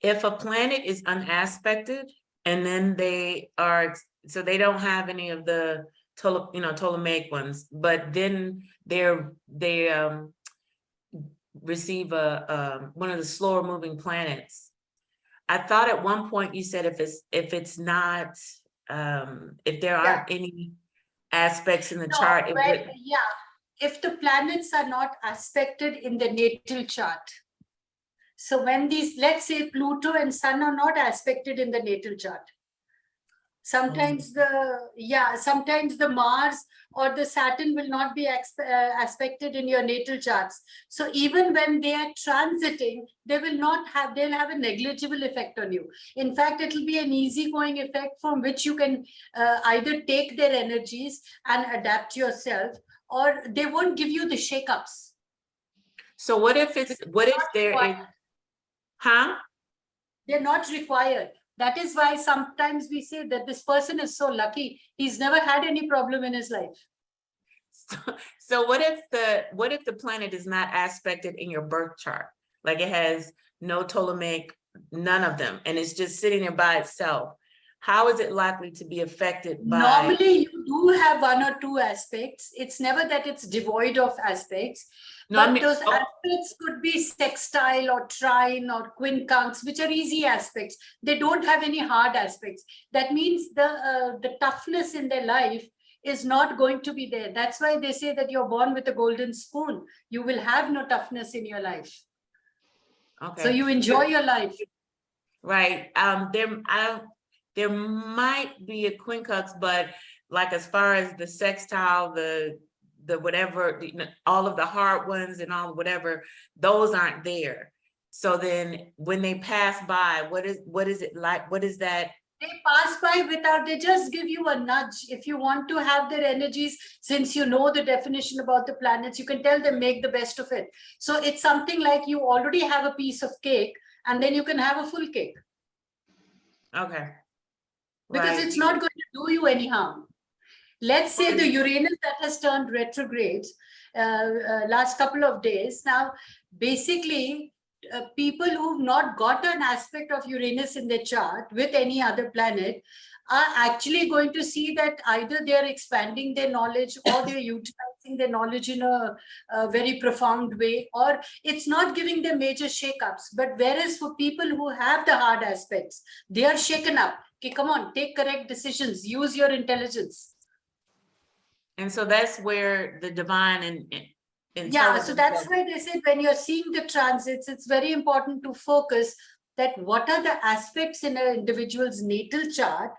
if a planet is unaspected and then they are, so they don't have any of the Ptolemaic ones, but then they receive one of the slower moving planets. I thought at one point you said if it's not if there aren't any aspects in the chart, it would... if the planets are not aspected in the natal chart. So when these, let's say Pluto and Sun are not aspected in the natal chart. Sometimes sometimes the Mars or the Saturn will not be aspected in your natal charts. So even when they are transiting, they'll have a negligible effect on you. In fact, it will be an easygoing effect from which you can either take their energies and adapt yourself, or they won't give you the shakeups. So what if they're not required. That is why sometimes we say that this person is so lucky, he's never had any problem in his life. So what if the planet is not aspected in your birth chart? Like it has no Ptolemaic, none of them, and it's just sitting there by itself. How is it likely to be affected by... Normally, you do have one or two aspects. It's never that it's devoid of aspects. No, but those aspects could be sextile or trine or quincunx, which are easy aspects. They don't have any hard aspects. That means the toughness in their life is not going to be there. That's why they say that you're born with a golden spoon. You will have no toughness in your life. Okay. So you enjoy your life. Right. There might be a quincunx, but like as far as the sextile, the whatever, all of the hard ones and all whatever, those aren't there. So then when they pass by, what is it like? What is that? They pass by without, they just give you a nudge. If you want to have their energies, since you know the definition about the planets, you can tell them make the best of it. So it's something like you already have a piece of cake and then you can have a full cake. Okay. Because it's not going to do you any harm. Let's say the Uranus that has turned retrograde last couple of days. Now, basically, people who've not got an aspect of Uranus in their chart with any other planet are actually going to see that either they're expanding their knowledge or they're utilizing their knowledge in a very profound way, or it's not giving them major shakeups. But whereas for people who have the hard aspects, they are shaken up. Okay, come on, take correct decisions, use your intelligence. And so that's where the divine and so that's why they said when you're seeing the transits, it's very important to focus that what are the aspects in an individual's natal chart,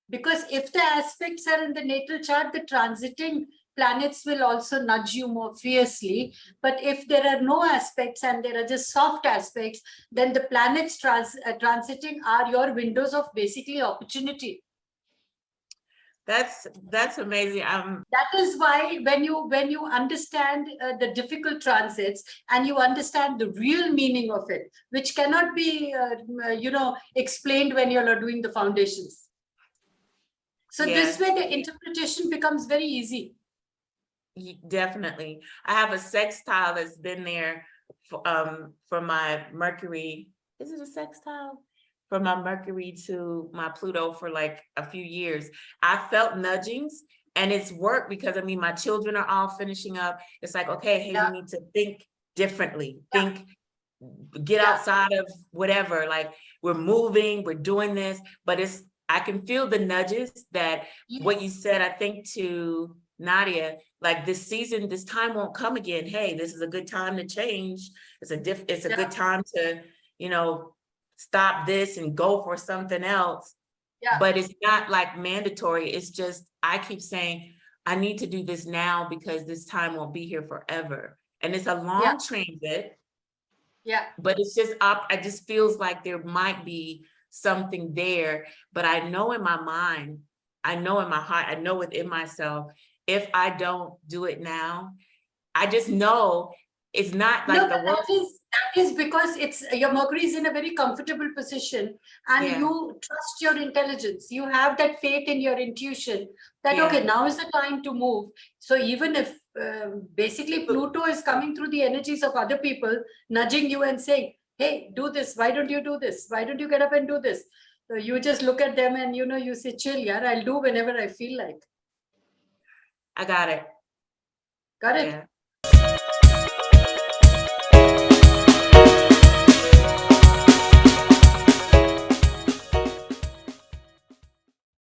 because if the aspects are in the natal chart, the transiting planets will also nudge you more fiercely. But if there are no aspects and there are just soft aspects, then the planets transiting are your windows of basically opportunity. That's amazing. That is why when you understand the difficult transits and you understand the real meaning of it, which cannot be explained when you're doing the foundations. So this way the interpretation becomes very easy. Definitely. I have a sextile that's been there for my Mercury. Is it a sextile? From my Mercury to my Pluto for like a few years. I felt nudgings and it's worked because, I mean, my children are all finishing up. It's like, okay, hey, we need to think differently, get outside of whatever, like we're moving, we're doing this, but I can feel the nudges that what you said, I think to Nadia, like this season, this time won't come again. Hey, this is a good time to change. It's a good time to, stop this and go for something else. But it's not like mandatory. It's just, I keep saying, I need to do this now because this time won't be here forever. And it's a long transit. But it's just it just feels like there might be something there. But I know in my mind, I know in my heart, I know within myself, if I don't do it now, I just know it's not like that is because your Mercury is in a very comfortable position and you trust your intelligence. You have that faith in your intuition that, okay, now is the time to move. So even if basically Pluto is coming through the energies of other people, nudging you and saying, hey, do this. Why don't you do this? Why don't you get up and do this? So you just look at them and, you know, you say, chill, yeah, I'll do whenever I feel like. I got it. Got it? Yeah.